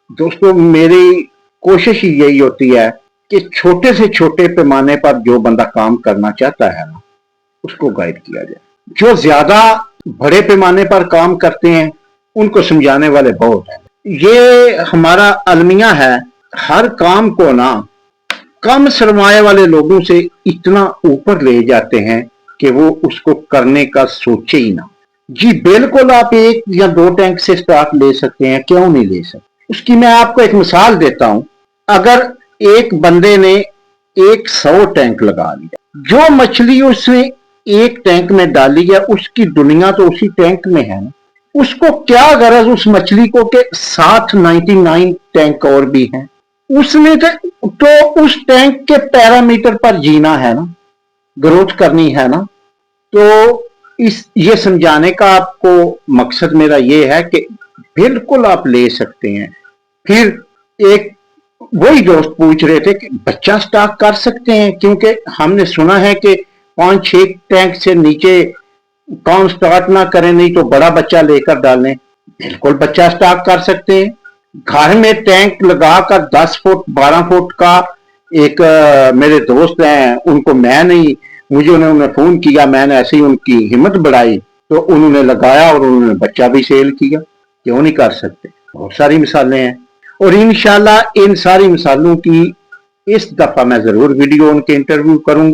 दोस्तों मेरी कोशिश ही यही होती है कि छोटे से छोटे पैमाने पर जो बंदा काम करना चाहता है ना, उसको गाइड किया जाए। जो ज्यादा बड़े पैमाने पर काम करते हैं उनको समझाने वाले बहुत हैं। ये हमारा अलमिया है, हर काम को ना कम सरमाए वाले लोगों से इतना ऊपर ले जाते हैं कि वो उसको करने का सोचे ही ना। जी बिल्कुल, आप 1 या 2 टैंक से स्टार्ट ले सकते हैं, क्यों नहीं ले सकते। उसकी मैं आपको एक मिसाल देता हूं। अगर एक बंदे ने 100 टैंक लगा लिया, जो मछली उसने एक टैंक में डाली है उसकी दुनिया तो उसी टैंक में है ना। उसको क्या गरज उस मछली को के साथ 99 टैंक और भी हैं। उसने तो उस टैंक के पैरामीटर पर जीना है ना, ग्रोथ करनी है ना। तो ये समझाने का आपको मकसद मेरा ये है कि बिल्कुल आप ले सकते हैं। फिर एक वही दोस्त पूछ रहे थे कि बच्चा स्टॉक कर सकते हैं, क्योंकि हमने सुना है कि 5-6 टैंक से नीचे काम स्टार्ट ना करें, नहीं तो बड़ा बच्चा लेकर डालें। बिल्कुल बच्चा स्टॉक कर सकते हैं। घर में टैंक लगाकर 10 फुट 12 फुट का एक मेरे दोस्त हैं, उनको मैं नहीं, मुझे उन्होंने फोन किया, मैंने ऐसे ही उनकी हिम्मत बढ़ाई तो उन्होंने लगाया और उन्होंने बच्चा भी सेल किया। क्यों नहीं कर सकते। बहुत सारी मिसालें हैं और इंशाल्लाह इन सारी मिसालों की इस दफा मैं जरूर वीडियो उनके इंटरव्यू करूंगा।